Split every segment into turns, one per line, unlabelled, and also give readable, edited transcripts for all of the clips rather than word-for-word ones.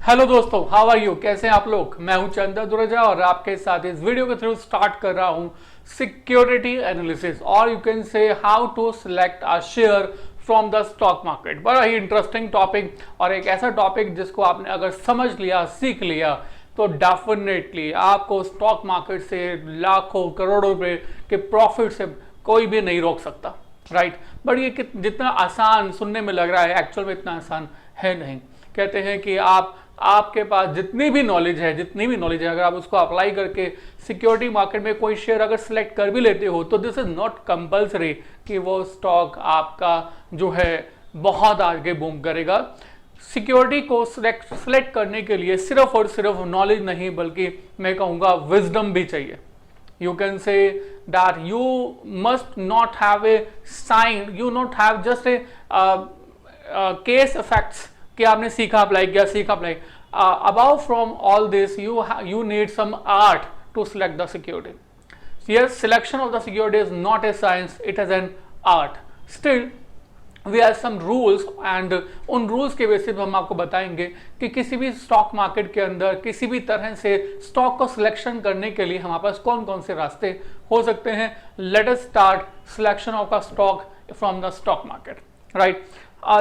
Hello दोस्तों, how are you? कैसे हैं आप लोग? मैं हूं चंदा दुरेजा और आपके साथ इस वीडियो के थ्रू स्टार्ट कर रहा हूं सिक्योरिटी एनालिसिस और you can say how to select a share from the stock market. बड़ा ही इंटरेस्टिंग टॉपिक और एक ऐसा टॉपिक जिसको आपने अगर समझ लिया, सीख लिया तो डेफिनेटली आपको स्टॉक मार्केट से लाखों करोड़ों रुपए के प्रॉफिट से कोई भी नहीं रोक सकता, राइट? बट ये जितना आसान सुनने में लग रहा है, एक्चुअल में इतना आसान है नहीं। कहते हैं कि आपके पास जितनी भी नॉलेज है अगर आप उसको अप्लाई करके सिक्योरिटी मार्केट में कोई शेयर अगर सिलेक्ट कर भी लेते हो तो दिस इज नॉट कंपल्सरी कि वो स्टॉक आपका जो है बहुत आगे बूम करेगा। सिक्योरिटी को सिलेक्ट करने के लिए सिर्फ और सिर्फ नॉलेज नहीं बल्कि मैं कहूँगा विजडम भी चाहिए। You can say that you must not have a sign, you not have just a case effects कि आपने सीखा अप्लाई किया, सीखा apply. Above from all this you need some art to select the security. Yes, selection of the security is not a science, it is an art. Still we have some rules and उन rules के basis पे हम आपको बताएंगे कि किसी भी stock market के अंदर किसी भी तरह से स्टॉक को सिलेक्शन करने के लिए हमारे पास कौन कौन से रास्ते हो सकते हैं। Let us start selection of a stock from the stock market, right?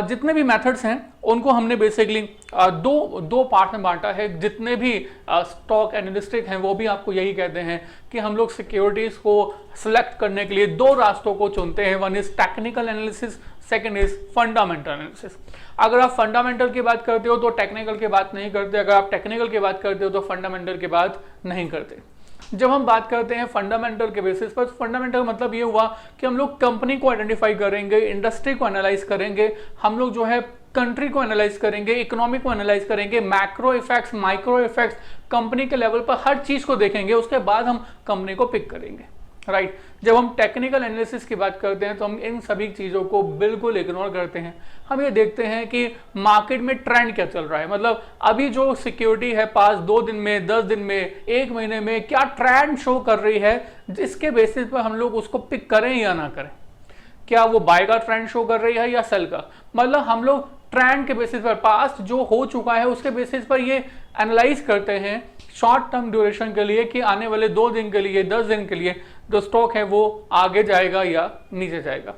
जितने भी मेथड्स हैं उनको हमने बेसिकली दो पार्ट में बांटा है। जितने भी स्टॉक एनालिस्टिक हैं वो भी आपको यही कहते हैं कि हम लोग सिक्योरिटीज को सिलेक्ट करने के लिए दो रास्तों को चुनते हैं। One is technical analysis, second is fundamental analysis. अगर आप फंडामेंटल की बात करते हो तो टेक्निकल की बात नहीं करते, अगर आप टेक्निकल की बात करते हो तो फंडामेंटल की बात नहीं करते। जब हम बात करते हैं फंडामेंटल के बेसिस पर, फंडामेंटल मतलब ये हुआ कि हम लोग कंपनी को आइडेंटिफाई करेंगे, इंडस्ट्री को एनालाइज करेंगे, हम लोग जो है कंट्री को एनालाइज करेंगे, इकोनॉमी को एनालाइज करेंगे, macro effects, micro effects, company के लेवल पर हर चीज को देखेंगे, उसके बाद हम कंपनी को पिक करेंगे, राइट? जब हम टेक्निकल एनालिसिस की बात करते हैं तो हम इन सभी चीज़ों को बिल्कुल इग्नोर करते हैं। हम ये देखते हैं कि मार्केट में ट्रेंड क्या चल रहा है, मतलब अभी जो सिक्योरिटी है पास 2 दिन में, 10 दिन में, 1 महीने में क्या ट्रेंड शो कर रही है, जिसके बेसिस पर हम लोग उसको पिक करें या ना करें। क्या वो बाय का ट्रेंड शो कर रही है या सेल का? मतलब हम लोग ट्रेंड के बेसिस पर, पास्ट जो हो चुका है उसके बेसिस पर ये एनालाइज करते हैं शॉर्ट टर्म ड्यूरेशन के लिए कि आने वाले 2 दिन के लिए, 10 दिन के लिए जो स्टॉक है वो आगे जाएगा या नीचे जाएगा,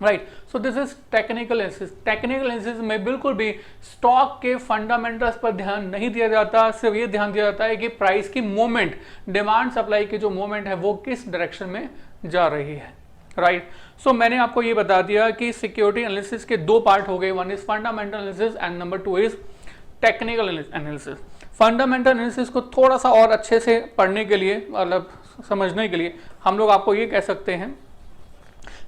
right? So this is technical analysis. Technical analysis में बिल्कुल भी स्टॉक के फंडामेंटल्स पर ध्यान नहीं दिया जाता, सिर्फ ये ध्यान दिया जाता है कि प्राइस की मूवमेंट, डिमांड सप्लाई की जो मूवमेंट है वो किस डायरेक्शन में जा रही है, राइट? सो मैंने आपको ये बता दिया कि सिक्योरिटी एनालिसिस के 2 पार्ट हो गए, one is fundamental analysis and number 2 is technical analysis. Fundamental analysis को थोड़ा सा और अच्छे से पढ़ने के लिए, मतलब समझने के लिए, हम लोग आपको ये कह सकते हैं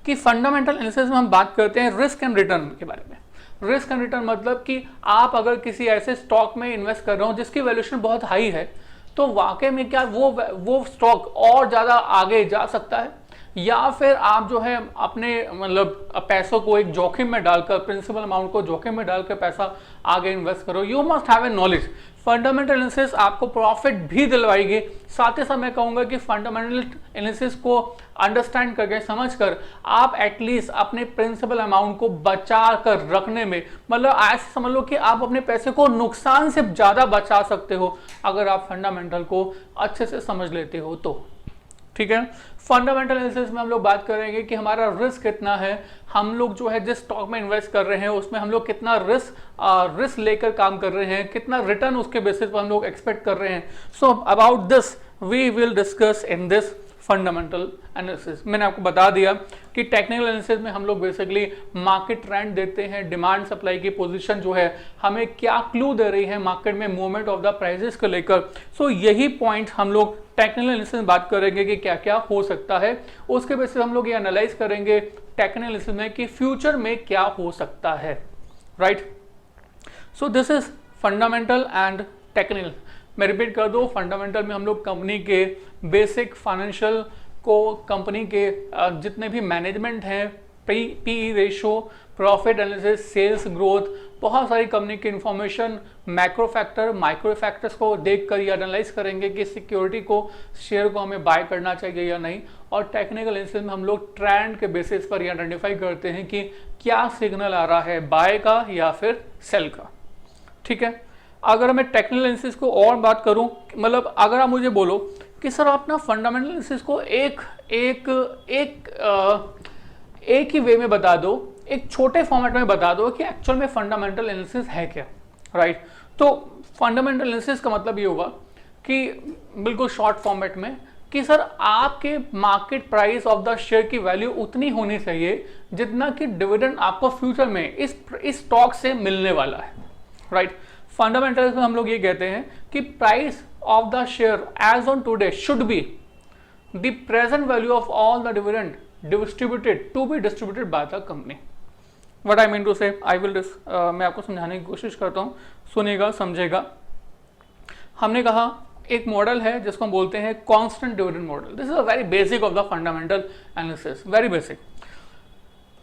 कि फंडामेंटल एनालिसिस में हम बात करते हैं रिस्क एंड रिटर्न के बारे में। रिस्क एंड रिटर्न मतलब कि आप अगर किसी ऐसे स्टॉक में इन्वेस्ट कर रहे हो जिसकी वैल्यूएशन बहुत हाई है तो वाकई में क्या वो स्टॉक और ज़्यादा आगे जा सकता है, या फिर आप जो है अपने मतलब पैसों को एक जोखिम में डालकर, प्रिंसिपल अमाउंट को जोखिम में डालकर पैसा आगे इन्वेस्ट करो। You must have a knowledge. Fundamental analysis आपको प्रॉफिट भी दिलवाएगी, साथ ही साथ मैं कहूँगा कि फंडामेंटल एनालिसिस को अंडरस्टैंड करके, समझकर आप एटलीस्ट अपने प्रिंसिपल अमाउंट को बचा कर रखने में, मतलब ऐसे समझ लो कि आप अपने पैसे को नुकसान से ज़्यादा बचा सकते हो अगर आप फंडामेंटल को अच्छे से समझ लेते हो तो, ठीक है? फंडामेंटल एनालिसिस में हम लोग बात करेंगे कि हमारा रिस्क कितना है, हम लोग जो है जिस स्टॉक में इन्वेस्ट कर रहे हैं उसमें हम लोग कितना रिस्क लेकर काम कर रहे हैं, कितना रिटर्न उसके बेसिस पर हम लोग एक्सपेक्ट कर रहे हैं। So about this we will discuss in this fundamental analysis. मैंने आपको बता दिया कि टेक्निकल एनालिसिस में हम लोग बेसिकली मार्केट ट्रेंड देते हैं, डिमांड सप्लाई की पोजीशन जो है हमें क्या क्लू दे रही है मार्केट में मूवमेंट ऑफ द प्राइसेस को लेकर। सो यही पॉइंट हम लोग टेक्निकल एनालिसिस में बात करेंगे कि क्या क्या हो सकता है, उसके बेसिस हम लोग ये एनालाइज करेंगे टेक्निकल एनालिसिस में कि फ्यूचर में क्या हो सकता है, right? So this is fundamental and technical. मैं रिपीट कर दूं, फंडामेंटल में हम लोग कंपनी के बेसिक फाइनेंशियल को, कंपनी के जितने भी मैनेजमेंट हैं, P ratio, profit analysis, sales growth, बहुत सारी कंपनी की information, macro factor, micro factors को देखकर ये एनालाइज करेंगे कि सिक्योरिटी को, शेयर को हमें बाय करना चाहिए या नहीं। और टेक्निकल एनालिसिस में हम लोग ट्रेंड के बेसिस पर ये आइडेंटिफाई करते हैं कि क्या सिग्नल आ रहा है, बाय का या फिर सेल का, ठीक है? अगर मैं टेक्निकल एनालिसिस को और बात करूं, मतलब अगर आप मुझे बोलो कि सर आप ना फंडामेंटल एनालिसिस को एक एक एक एक ही वे में बता दो, एक छोटे फॉर्मेट में बता दो कि एक्चुअल में फंडामेंटल एनालिसिस है क्या, राइट। तो फंडामेंटल एनालिसिस का मतलब ये होगा कि बिल्कुल शॉर्ट फॉर्मेट में कि सर आपके market price of the share की वैल्यू उतनी होनी चाहिए जितना कि डिविडेंड आपको फ्यूचर में इस स्टॉक से मिलने वाला है, राइट। फंडामेंटल में हम लोग ये कहते हैं कि price of the share as on today should be the present value of all the dividend distributed to be distributed by the company. What I mean to say, I will मैं आपको समझाने की कोशिश करता हूँ, सुनिएगा समझेगा। हमने कहा एक मॉडल है जिसको हम बोलते हैं constant dividend model. This is a very basic of the fundamental analysis, very basic.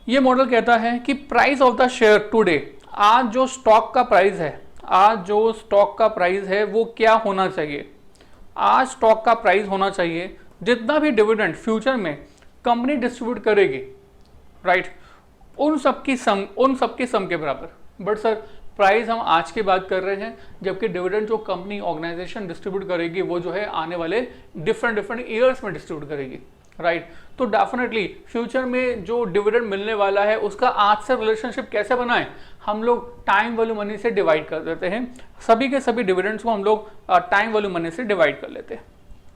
ये मॉडल कहता है कि price of the share today, आज जो स्टॉक का प्राइस है, आज जो स्टॉक का प्राइस है वो क्या होना चाहिए, आज स्टॉक का प्राइस होना चाहिए जितना भी डिविडेंड फ्यूचर में कंपनी डिस्ट्रीब्यूट करेगी, राइट, उन सब की सम के बराबर। बट सर प्राइस हम आज की बात कर रहे हैं, जबकि डिविडेंड जो कंपनी ऑर्गेनाइजेशन डिस्ट्रीब्यूट करेगी वो जो है आने वाले डिफरेंट ईयर्स में डिस्ट्रीब्यूट करेगी, राइट। तो डेफिनेटली फ्यूचर में जो डिविडेंड मिलने वाला है उसका आज से रिलेशनशिप कैसे बनाएं, हम लोग टाइम वैल्यू मनी से डिवाइड कर देते हैं। सभी के सभी डिविडेंड्स को हम लोग टाइम वैल्यू मनी से डिवाइड कर लेते हैं,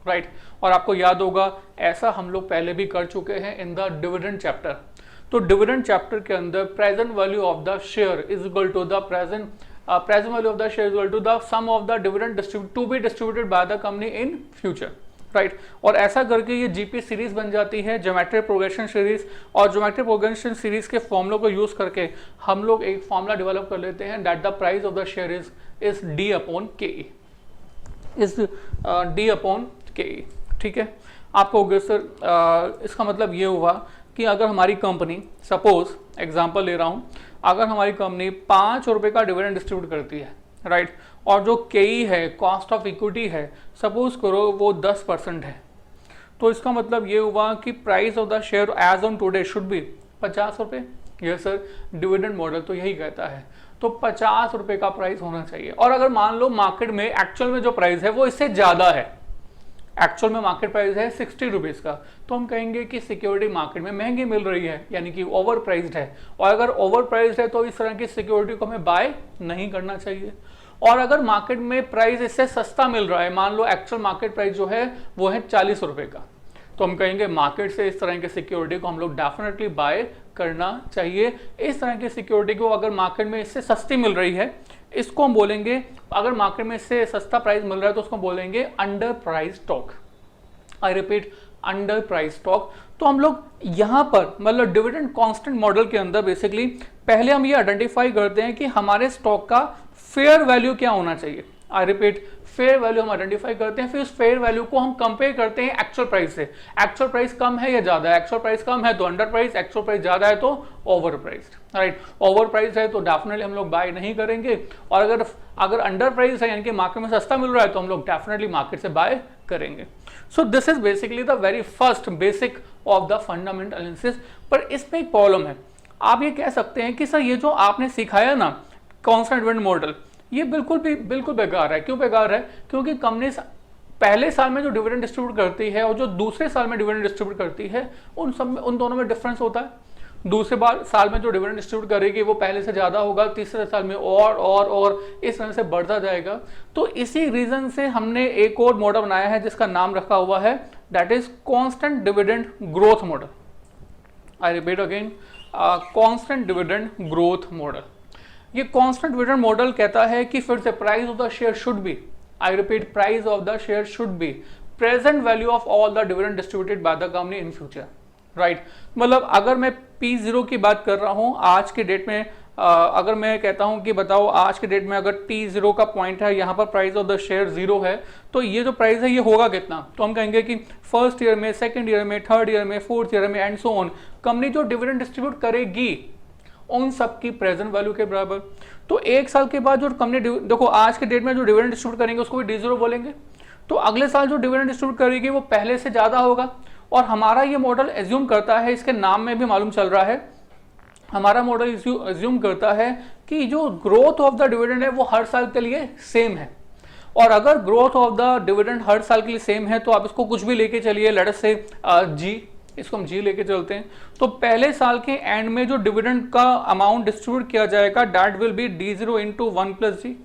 राइट। और आपको याद होगा ऐसा हम लोग पहले भी कर चुके हैं इन द डिविडेंड चैप्टर। तो डिविडेंड चैप्टर के अंदर present value of the share is equal to the present value of the share is equal to the sum of the dividend to be distributed by the company in future, right. और ऐसा करके ये GP series बन जाती है, geometric progression series. और geometric progression series के फॉर्मूलों को यूज करके हम लोग एक फॉर्मूला डेवलप कर लेते हैं that the price of the share is D upon के ई, इज डी अपॉन के ई, ठीक है। आपको होगा सर इसका मतलब ये हुआ कि अगर हमारी कंपनी, सपोज एग्जांपल ले रहा हूं, अगर हमारी कंपनी 5 रुपए का डिविडेंड डिस्ट्रीब्यूट करती है, राइट, और जो केई है, कॉस्ट ऑफ इक्विटी है, सपोज करो वो 10% है, तो इसका मतलब ये हुआ कि price of the share as on today should be 50 रुपए। यस सर, डिविडेंड मॉडल तो यही कहता है। तो 50 रुपए का प्राइस होना चाहिए। और अगर मान लो मार्केट में एक्चुअल में जो प्राइस है वो इससे ज्यादा है, एक्चुअल में मार्केट प्राइस है 60 रुपीज का, तो हम कहेंगे कि सिक्योरिटी मार्केट में महंगी मिल रही है, यानी कि ओवर प्राइस्ड है। और अगर ओवर प्राइस्ड है तो इस तरह की सिक्योरिटी को हमें बाय नहीं करना चाहिए। और अगर मार्केट में प्राइस इससे सस्ता मिल रहा है, मान लो एक्चुअल मार्केट प्राइस जो है वो है 40 रुपए का, तो हम कहेंगे मार्केट से इस तरह की सिक्योरिटी को हम लोग डेफिनेटली बाय करना चाहिए। इस तरह की सिक्योरिटी को अगर मार्केट में इससे सस्ती मिल रही है, इसको हम बोलेंगे, अगर मार्केट में इससे सस्ता प्राइस मिल रहा है तो उसको बोलेंगे under price stock. I repeat, under price stock. तो हम लोग यहां पर मतलब डिविडेंड कांस्टेंट मॉडल के अंदर बेसिकली पहले हम ये आइडेंटिफाई करते हैं कि हमारे स्टॉक का फेयर वैल्यू क्या होना चाहिए। आई रिपीट, फेयर वैल्यू हम आइडेंटिफाई करते हैं, फिर उस फेयर वैल्यू को हम कंपेयर करते हैं एक्चुअल प्राइस से। एक्चुअल प्राइस कम है या ज्यादा है, एक्चुअल प्राइस कम है तो अंडर प्राइस, एक्चुअल प्राइस ज्यादा है तो over price, right. Over price है तो डेफिनेटली हम लोग बाय नहीं करेंगे, और अगर अंडर प्राइस है यानी कि मार्केट में सस्ता मिल रहा है तो हम लोग डेफिनेटली मार्केट से बाय करेंगे। सो this is basically the very first basic of the fundamental analysis. पर इसमें एक प्रॉब्लम है, आप ये कह सकते हैं कि सर ये जो आपने सिखाया ना कांस्टेंट डिविडेंड मॉडल, ये बिल्कुल बेकार है। क्यों बेकार है? क्योंकि कंपनी पहले साल में जो डिविडेंड डिस्ट्रीब्यूट करती है और जो दूसरे साल में डिविडेंड डिस्ट्रीब्यूट करती है, उन दोनों में डिफरेंस होता है। दूसरे साल में जो डिविडेंड डिस्ट्रीब्यूट करेगी वो पहले से ज्यादा होगा, तीसरे साल में और इस तरह से बढ़ता जाएगा। तो इसी रीजन से हमने एक और मॉडल बनाया है जिसका नाम रखा हुआ है that is constant dividend growth model. I repeat again, constant dividend growth model. ये कांस्टेंट डिविडेंड मॉडल कहता है कि फिर से price of the share should be, I repeat, price of the share should be present value of all the dividend distributed by the company in future, right. मतलब अगर मैं P0 की बात कर रहा हूं आज के डेट में, अगर मैं कहता हूं कि बताओ आज के डेट में अगर T0 का पॉइंट है, यहाँ पर प्राइस ऑफ द शेयर 0 है, तो ये जो प्राइस है ये होगा कितना? तो हम कहेंगे कि फर्स्ट ईयर में, सेकंड ईयर में, थर्ड ईयर में, फोर्थ ईयर में एंड सो ऑन, कंपनी जो डिविडेंड डिस्ट्रीब्यूट करेगी उन सब की प्रेजेंट वैल्यू के बराबर। तो एक साल के बाद जो कंपनी, देखो आज के डेट में जो डिविडेंड डिस्ट्रीब्यूट करेंगे उसको भी D0 बोलेंगे, तो अगले साल जो डिविडेंड डिस्ट्रीब्यूट करेगी वो पहले से ज्यादा होगा। और हमारा ये मॉडल एज्यूम करता है, इसके नाम में भी मालूम चल रहा है हमारा मॉडल अज्यूम करता है कि जो ग्रोथ ऑफ द डिविडेंड है वो हर साल के लिए सेम है, और अगर ग्रोथ ऑफ द डिविडेंड हर साल के लिए सेम है तो आप इसको कुछ भी लेके चलिए, लेट अस से जी, इसको हम जी लेके चलते हैं, तो पहले साल के एंड में जो डिविडेंड का अमाउंट डिस्ट्रीब्यूट किया जाएगा that will be D0 into 1 plus G.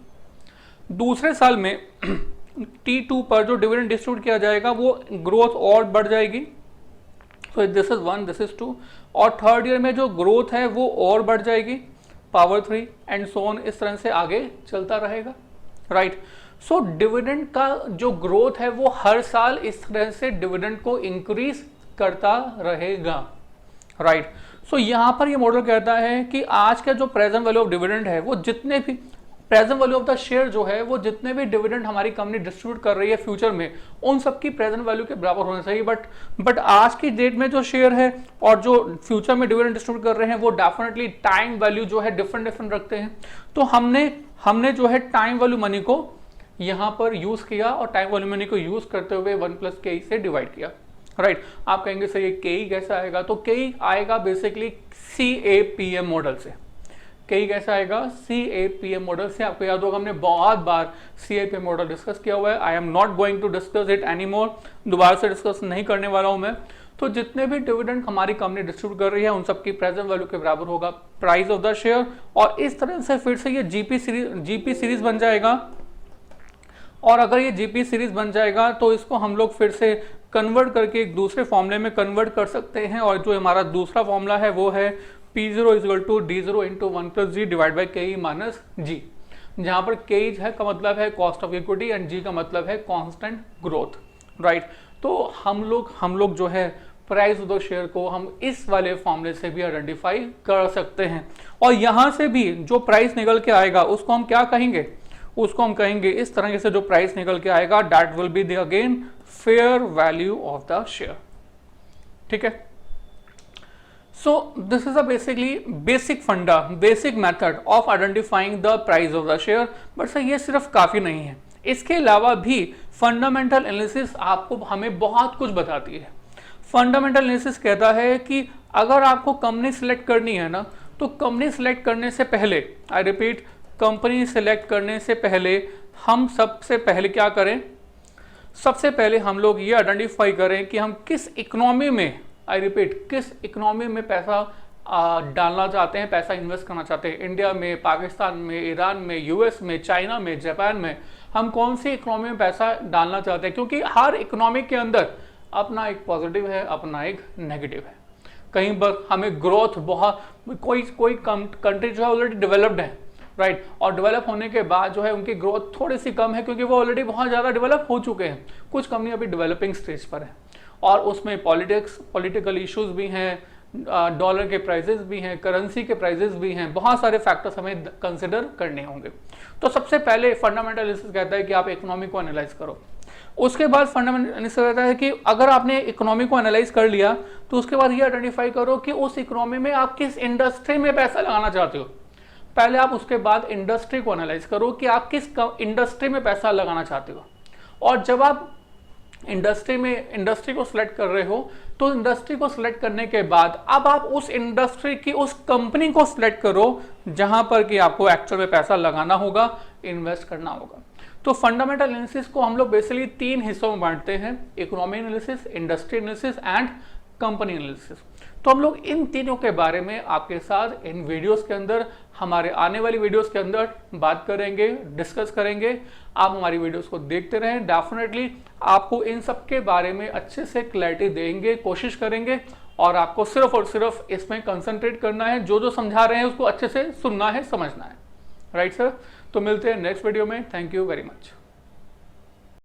दूसरे साल में T2 पर जो डिविडेंड डिस्ट्रीब्यूट किया जाएगा वो ग्रोथ और बढ़ जाएगी, तो दिस इज 1, दिस इज 2, और थर्ड ईयर में जो ग्रोथ है वो और बढ़ जाएगी, पावर 3 एंड सो ऑन, इस तरह से आगे चलता रहेगा, राइट। सो डिविडेंड का जो ग्रोथ है वो हर साल इस तरह से डिविडेंड को इंक्रीज करता रहेगा, राइट। सो यहाँ पर ये मॉडल कहता है कि आज का जो प्रेजेंट वैल्यू ऑफ डिविडेंड है वो जितने भी present value of the share जो है वो जितने भी डिविडेंड हमारी कंपनी डिस्ट्रीब्यूट कर रही है फ्यूचर में उन सब की प्रेजेंट वैल्यू के बराबर होना चाहिए, बट आज की डेट में जो शेयर है और जो फ्यूचर में डिविडेंड डिस्ट्रीब्यूट कर रहे हैं वो डेफिनेटली टाइम वैल्यू जो है डिफरेंट डिफरेंट रखते हैं। तो हमने जो है टाइम वैल्यू मनी को यहाँ पर यूज किया और टाइम वैल्यू मनी को यूज करते हुए 1 प्लस के से डिवाइड किया, राइट। आप कहेंगे सर ये के कैसा आएगा, तो के आएगा बेसिकली CAPM मॉडल से। के कैसा आएगा, CAPM मॉडल से। आपको याद होगा हमने बहुत बार CAPM मॉडल डिस्कस किया हुआ है, I am not going to discuss it any more, दोबारा से डिस्कस नहीं करने वाला हूं मैं। तो जितने भी डिविडेंड हमारी कंपनी डिस्ट्रीब्यूट कर रही है उन सबकी प्रेजेंट वैल्यू के बराबर होगा प्राइस ऑफ द शेयर, और इस तरह से फिर से ये जीपी सीरीज बन जाएगा। और अगर ये जीपी सीरीज बन जाएगा तो इसको हम लोग फिर से कन्वर्ट करके एक दूसरे फॉर्मूले में कन्वर्ट कर सकते हैं, और जो हमारा दूसरा फॉर्मूला है वो है P0 is equal to D0 into 1 plus g divide by k minus g, जहां पर के है का मतलब है cost of equity and g का मतलब है कांस्टेंट ग्रोथ, राइट। तो हम लोग जो है प्राइस ऑफ द शेयर को हम इस वाले फॉर्मूले से भी आइडेंटिफाई कर सकते हैं, और यहां से भी जो प्राइस निकल के आएगा उसको हम क्या कहेंगे, उसको हम कहेंगे इस तरह से जो प्राइस निकल के आएगा that will be the again fair value of the share, ठीक है। So this is a basically basic funda, basic method of identifying the price of the share. But sir ये सिर्फ काफी नहीं है, इसके अलावा भी फंडामेंटल एनालिसिस आपको हमें बहुत कुछ बताती है। फंडामेंटल एनालिसिस कहता है कि अगर आपको कंपनी सिलेक्ट करनी है ना, तो कंपनी सिलेक्ट करने से पहले, आई रिपीट, कंपनी सिलेक्ट करने से पहले हम सबसे पहले क्या करें, सबसे पहले हम लोग ये आइडेंटिफाई करें कि हम किस इकोनॉमी में, आई रिपीट, किस इकोनॉमी में पैसा डालना चाहते हैं, पैसा इन्वेस्ट करना चाहते हैं। इंडिया में, पाकिस्तान में, ईरान में, यूएस में, चाइना में, जापान में, हम कौन सी इकोनॉमी में पैसा डालना चाहते हैं, क्योंकि हर इकोनॉमी के अंदर अपना एक पॉजिटिव है, अपना एक नेगेटिव है। कहीं पर हमें ग्रोथ बहुत, कोई कंट्री जो है ऑलरेडी डेवलप्ड है, राइट, और डेवलप होने के बाद जो है उनकी ग्रोथ थोड़ी सी कम है क्योंकि वो ऑलरेडी बहुत ज़्यादा डेवलप हो चुके हैं। कुछ कंपनी अभी डेवलपिंग स्टेज पर है और उसमें पॉलिटिकल इश्यूज भी हैं, डॉलर के प्राइसेस भी हैं, करेंसी के प्राइसेस भी हैं, बहुत सारे फैक्टर्स हमें कंसिडर करने होंगे। तो सबसे पहले फंडामेंटल एनालिसिस कहता है कि आप इकोनॉमी को एनालाइज करो। उसके बाद फंडामेंटल एनालिसिस कहता है कि अगर आपने इकोनॉमी को एनालाइज कर लिया तो उसके बाद ये आइडेंटिफाई करो कि उस इकोनॉमी में आप किस इंडस्ट्री में पैसा लगाना चाहते हो। पहले आप उसके बाद इंडस्ट्री को एनालाइज करो कि आप किस इंडस्ट्री में पैसा लगाना चाहते हो, और जब आप इंडस्ट्री को सिलेक्ट कर रहे हो तो इंडस्ट्री को सिलेक्ट करने के बाद अब आप उस इंडस्ट्री की उस कंपनी को सिलेक्ट करो जहां पर कि आपको एक्चुअल में पैसा लगाना होगा, इन्वेस्ट करना होगा। तो फंडामेंटल एनालिसिस को हम लोग बेसिकली 3 हिस्सों में बांटते हैं, economy analysis, industry analysis and company analysis. तो हम लोग इन तीनों के बारे में आपके साथ इन वीडियोस के अंदर, हमारे आने वाली वीडियोस के अंदर बात करेंगे, डिस्कस करेंगे। आप हमारी वीडियोस को देखते रहें, डेफिनेटली आपको इन सब के बारे में अच्छे से क्लैरिटी देंगे, कोशिश करेंगे, और आपको सिर्फ और सिर्फ इसमें कंसंट्रेट करना है, जो समझा रहे हैं उसको अच्छे से सुनना है, समझना है, राइट सर। तो मिलते हैं नेक्स्ट वीडियो में, थैंक यू वेरी मच।